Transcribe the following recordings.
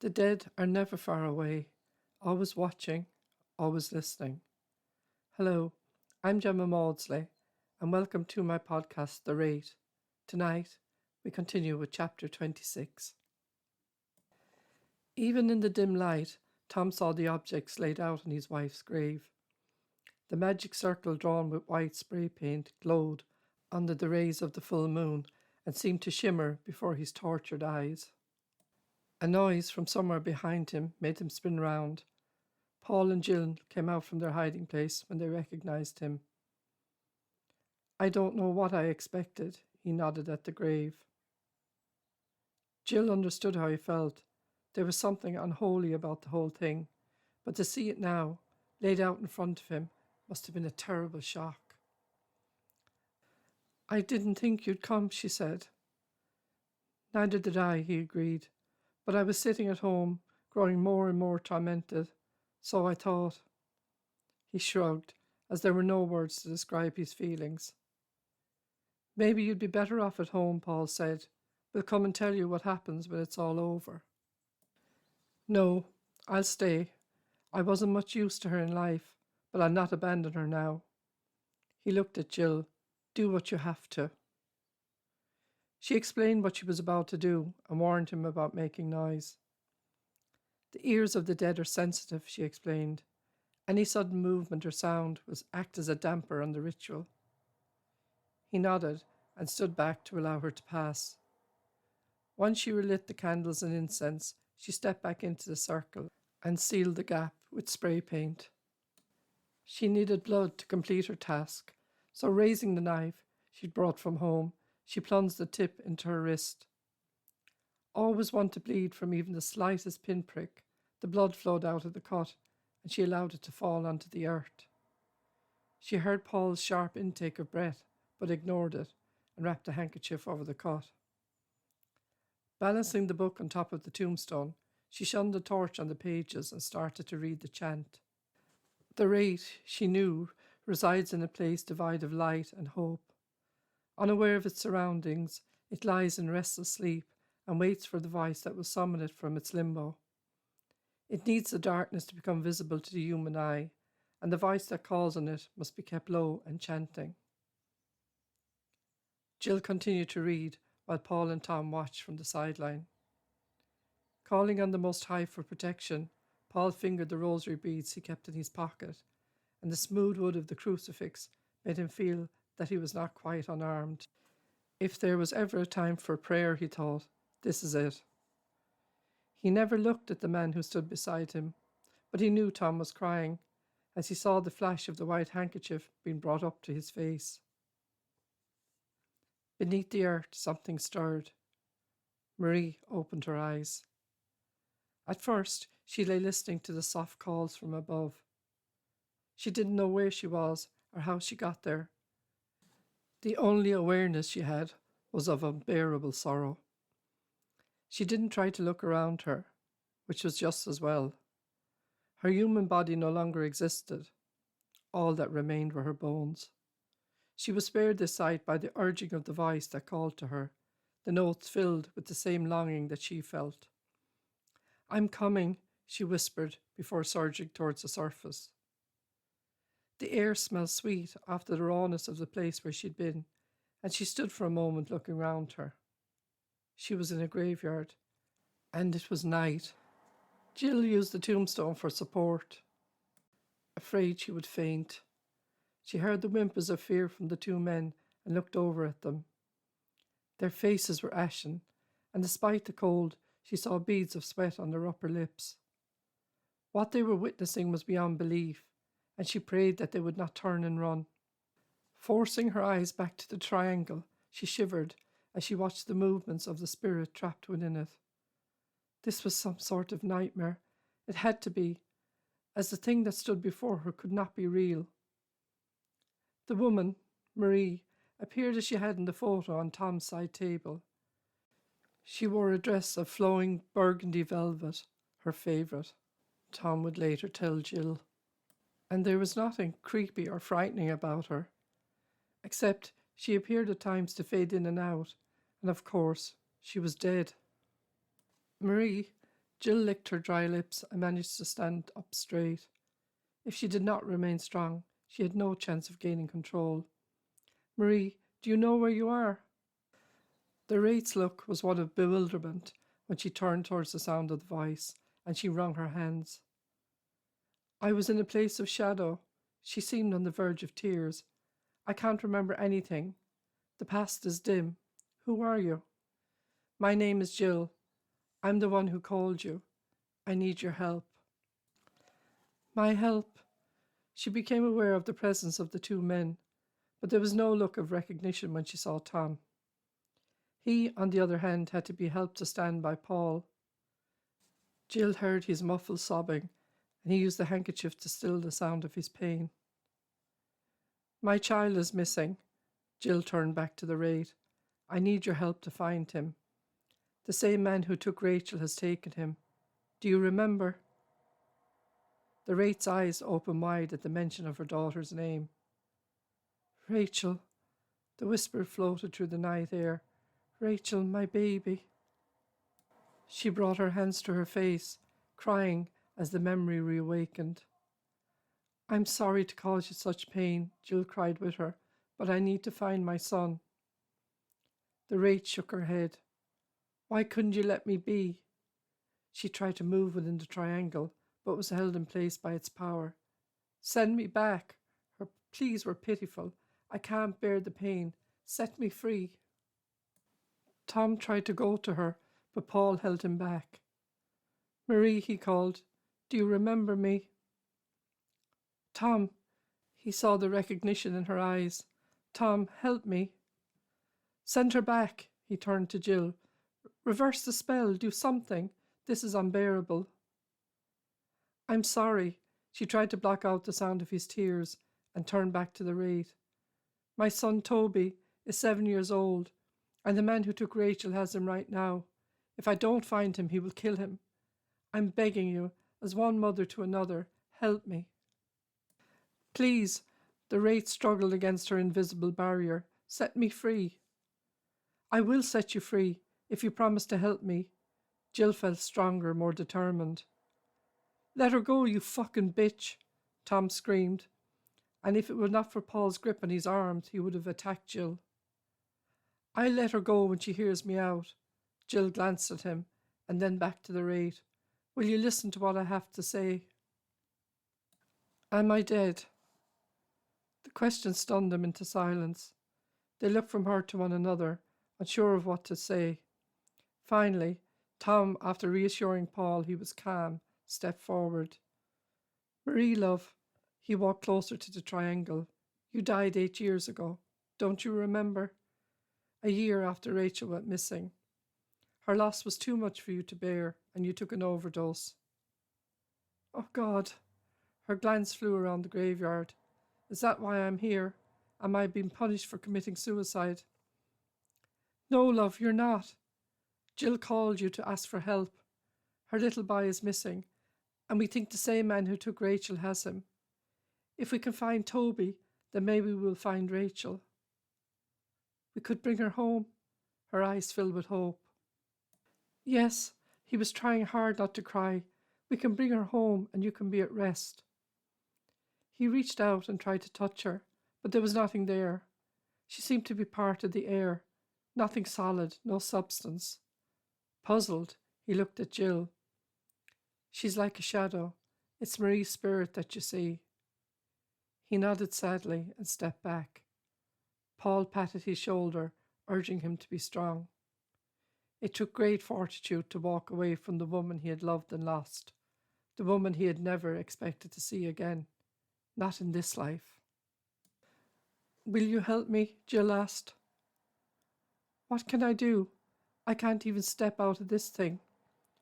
The dead are never far away, always watching, always listening. Hello, I'm Gemma Maudsley, and welcome to my podcast, The Wraith. Tonight, we continue with Chapter 26. Even in the dim light, Tom saw the objects laid out on his wife's grave. The magic circle drawn with white spray paint glowed under the rays of the full moon and seemed to shimmer before his tortured eyes. A noise from somewhere behind him made him spin round. Paul and Jill came out from their hiding place when they recognized him. "I don't know what I expected," he nodded at the grave. Jill understood how he felt. There was something unholy about the whole thing, but to see it now, laid out in front of him, must have been a terrible shock. "I didn't think you'd come," she said. "Neither did I," he agreed. "But I was sitting at home, growing more and more tormented, so I thought." He shrugged, as there were no words to describe his feelings. "Maybe you'd be better off at home," Paul said. "We'll come and tell you what happens when it's all over." "No, I'll stay. I wasn't much use to her in life, but I'll not abandon her now." He looked at Jill. "Do what you have to." She explained what she was about to do and warned him about making noise. "The ears of the dead are sensitive," she explained. "Any sudden movement or sound will act as a damper on the ritual." He nodded and stood back to allow her to pass. Once she relit the candles and incense, she stepped back into the circle and sealed the gap with spray paint. She needed blood to complete her task, so raising the knife she'd brought from home, she plunged the tip into her wrist. Always one to bleed from even the slightest pinprick, the blood flowed out of the cut, and she allowed it to fall onto the earth. She heard Paul's sharp intake of breath, but ignored it and wrapped a handkerchief over the cut. Balancing the book on top of the tombstone, she shone the torch on the pages and started to read the chant. The Wraith, she knew, resides in a place devoid of light and hope. Unaware of its surroundings, it lies in restless sleep and waits for the voice that will summon it from its limbo. It needs the darkness to become visible to the human eye, and the voice that calls on it must be kept low and chanting. Jill continued to read while Paul and Tom watched from the sideline. Calling on the Most High for protection, Paul fingered the rosary beads he kept in his pocket, and the smooth wood of the crucifix made him feel that he was not quite unarmed. If there was ever a time for prayer, he thought, this is it. He never looked at the man who stood beside him, but he knew Tom was crying as he saw the flash of the white handkerchief being brought up to his face. Beneath the earth, something stirred. Marie opened her eyes. At first, she lay listening to the soft calls from above. She didn't know where she was or how she got there. The only awareness she had was of unbearable sorrow. She didn't try to look around her, which was just as well. Her human body no longer existed. All that remained were her bones. She was spared this sight by the urging of the voice that called to her, the notes filled with the same longing that she felt. "I'm coming," she whispered before surging towards the surface. The air smelled sweet after the rawness of the place where she'd been, and she stood for a moment looking round her. She was in a graveyard, and it was night. Jill used the tombstone for support, afraid she would faint. She heard the whimpers of fear from the two men and looked over at them. Their faces were ashen, and despite the cold, she saw beads of sweat on their upper lips. What they were witnessing was beyond belief, and she prayed that they would not turn and run. Forcing her eyes back to the triangle, she shivered as she watched the movements of the spirit trapped within it. This was some sort of nightmare. It had to be, as the thing that stood before her could not be real. The woman, Marie, appeared as she had in the photo on Tom's side table. She wore a dress of flowing burgundy velvet, her favourite, Tom would later tell Jill. And there was nothing creepy or frightening about her, except she appeared at times to fade in and out, and of course, she was dead. "Marie, Jill licked her dry lips and managed to stand up straight. If she did not remain strong, she had no chance of gaining control. Marie, do you know where you are? The Wraith's look was one of bewilderment when she turned towards the sound of the voice, and she wrung her hands. I was in a place of shadow. She seemed on the verge of tears. I can't remember anything. The past is dim. Who are you? My name is Jill. I'm the one who called you. I need your help. My help? She became aware of the presence of the two men, but there was no look of recognition when she saw Tom. He, on the other hand, had to be helped to stand by Paul. Jill heard his muffled sobbing, and he used the handkerchief to still the sound of his pain. My child is missing. Jill turned back to the Wraith. I need your help to find him. The same man who took Rachel has taken him. Do you remember? The Wraith's eyes opened wide at the mention of her daughter's name. Rachel. The whisper floated through the night air. Rachel, my baby. She brought her hands to her face, crying as the memory reawakened. I'm sorry to cause you such pain, Jill cried with her, but I need to find my son. The Wraith shook her head. Why couldn't you let me be? She tried to move within the triangle, but was held in place by its power. Send me back. Her pleas were pitiful. I can't bear the pain. Set me free. Tom tried to go to her, but Paul held him back. Marie, he called, do you remember me? Tom, he saw the recognition in her eyes. Tom, help me. Send her back, he turned to Jill. Reverse the spell, do something. This is unbearable. I'm sorry. She tried to block out the sound of his tears and turned back to the Wraith. My son Toby is 7 years old, and the man who took Rachel has him right now. If I don't find him, he will kill him. I'm begging you, as one mother to another, help me. Please, the Wraith struggled against her invisible barrier. Set me free. I will set you free, if you promise to help me. Jill felt stronger, more determined. Let her go, you fucking bitch, Tom screamed, and if it were not for Paul's grip on his arms, he would have attacked Jill. I'll let her go when she hears me out. Jill glanced at him, and then back to the Wraith. Will you listen to what I have to say? Am I dead? The question stunned them into silence. They looked from her to one another, unsure of what to say. Finally, Tom, after reassuring Paul he was calm, stepped forward. Marie, love, he walked closer to the triangle. You died 8 years ago. Don't you remember? A year after Rachel went missing. Her loss was too much for you to bear, and you took an overdose. Oh, God. Her glance flew around the graveyard. Is that why I'm here? Am I being punished for committing suicide? No, love, you're not. Jill called you to ask for help. Her little boy is missing, and we think the same man who took Rachel has him. If we can find Toby, then maybe we'll find Rachel. We could bring her home. Her eyes filled with hope. Yes, he was trying hard not to cry. We can bring her home and you can be at rest. He reached out and tried to touch her, but there was nothing there. She seemed to be part of the air. Nothing solid, no substance. Puzzled, he looked at Jill. She's like a shadow. It's Marie's spirit that you see. He nodded sadly and stepped back. Paul patted his shoulder, urging him to be strong. It took great fortitude to walk away from the woman he had loved and lost, the woman he had never expected to see again, not in this life. Will you help me? Jill asked. What can I do? I can't even step out of this thing.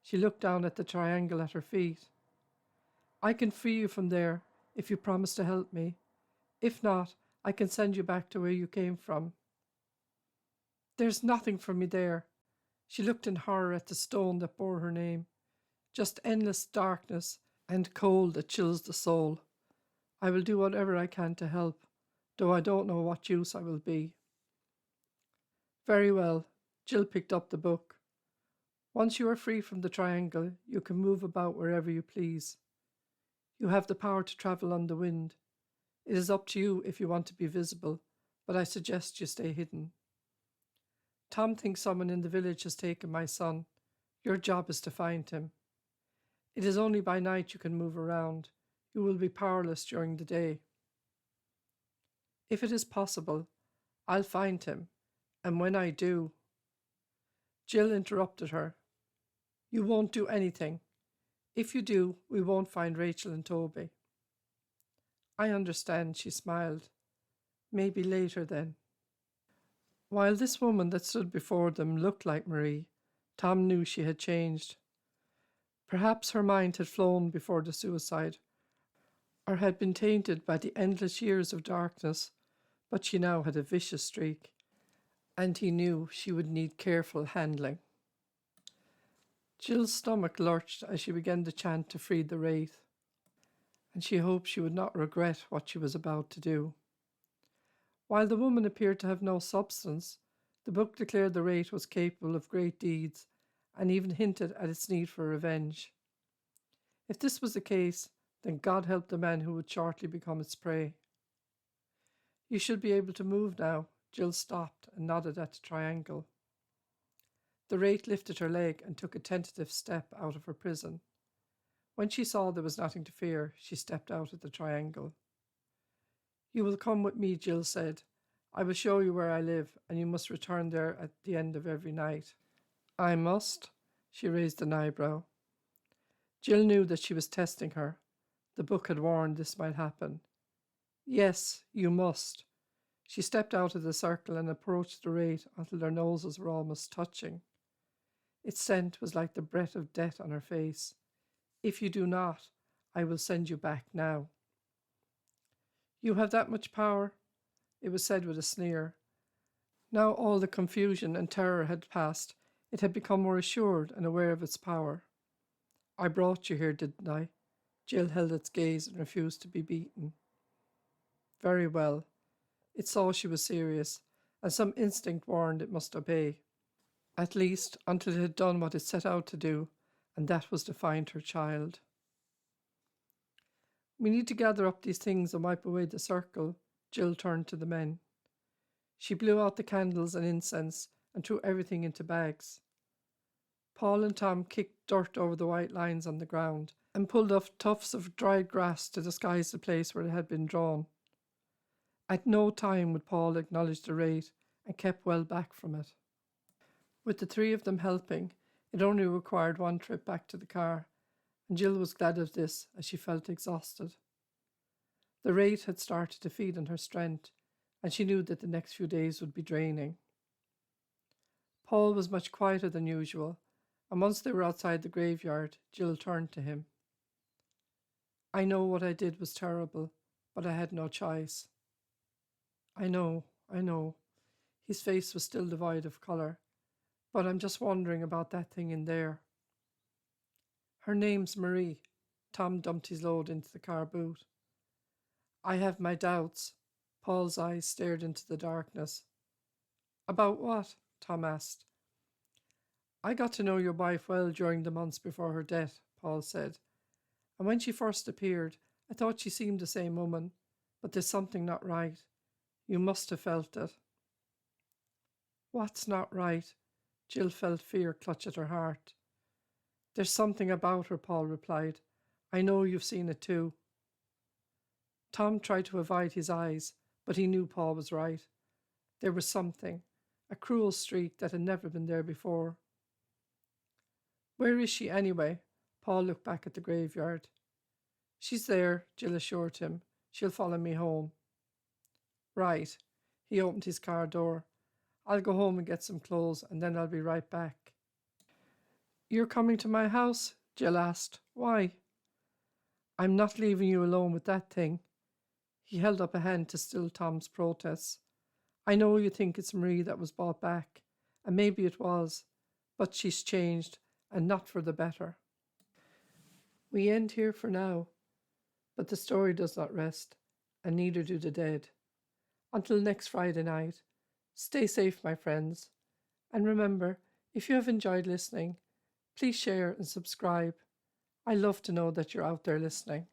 She looked down at the triangle at her feet. I can free you from there if you promise to help me. If not, I can send you back to where you came from. There's nothing for me there. She looked in horror at the stone that bore her name. Just endless darkness and cold that chills the soul. I will do whatever I can to help, though I don't know what use I will be. Very well. Jill picked up the book. Once you are free from the triangle, you can move about wherever you please. You have the power to travel on the wind. It is up to you if you want to be visible, but I suggest you stay hidden. Tom thinks someone in the village has taken my son. Your job is to find him. It is only by night you can move around. You will be powerless during the day. If it is possible, I'll find him, and when I do... Jill interrupted her. You won't do anything. If you do, we won't find Rachel and Toby. I understand, she smiled. Maybe later then. While this woman that stood before them looked like Marie, Tom knew she had changed. Perhaps her mind had flown before the suicide, or had been tainted by the endless years of darkness, but she now had a vicious streak, and he knew she would need careful handling. Jill's stomach lurched as she began to chant to free the wraith, and she hoped she would not regret what she was about to do. While the woman appeared to have no substance, the book declared the wraith was capable of great deeds, and even hinted at its need for revenge. If this was the case, then God help the man who would shortly become its prey. You should be able to move now. Jill stopped and nodded at the triangle. The wraith lifted her leg and took a tentative step out of her prison. When she saw there was nothing to fear, she stepped out of the triangle. You will come with me, Jill said. I will show you where I live, and you must return there at the end of every night. I must? She raised an eyebrow. Jill knew that she was testing her. The book had warned this might happen. Yes, you must. She stepped out of the circle and approached the wraith until their noses were almost touching. Its scent was like the breath of death on her face. If you do not, I will send you back now. You have that much power? It was said with a sneer. Now all the confusion and terror had passed. It had become more assured and aware of its power. I brought you here, didn't I? Jill held its gaze and refused to be beaten. Very well. It saw she was serious, and some instinct warned it must obey. At least until it had done what it set out to do, and that was to find her child. We need to gather up these things and wipe away the circle. Jill turned to the men. She blew out the candles and incense and threw everything into bags. Paul and Tom kicked dirt over the white lines on the ground and pulled off tufts of dried grass to disguise the place where it had been drawn. At no time would Paul acknowledge the wraith and kept well back from it. With the three of them helping, it only required one trip back to the car, and Jill was glad of this as she felt exhausted. The wraith had started to feed on her strength, and she knew that the next few days would be draining. Paul was much quieter than usual, and once they were outside the graveyard, Jill turned to him. I know what I did was terrible, but I had no choice. I know. His face was still devoid of colour, but I'm just wondering about that thing in there. Her name's Marie. Tom dumped his load into the car boot. I have my doubts. Paul's eyes stared into the darkness. About what? Tom asked. I got to know your wife well during the months before her death, Paul said, and when she first appeared, I thought she seemed the same woman, but there's something not right. You must have felt it. What's not right? Jill felt fear clutch at her heart. There's something about her, Paul replied. I know you've seen it too. Tom tried to avoid his eyes, but he knew Paul was right. There was something, a cruel streak that had never been there before. Where is she anyway? Paul looked back at the graveyard. She's there, Jill assured him. She'll follow me home. Right. He opened his car door. I'll go home and get some clothes, and then I'll be right back. You're coming to my house? Jill asked. Why? I'm not leaving you alone with that thing. He held up a hand to still Tom's protests. I know you think it's Marie that was brought back, and maybe it was, but she's changed, and not for the better. We end here for now, but the story does not rest, and neither do the dead. Until next Friday night, stay safe, my friends, and remember, if you have enjoyed listening, Please share and subscribe. I love to know that you're out there listening.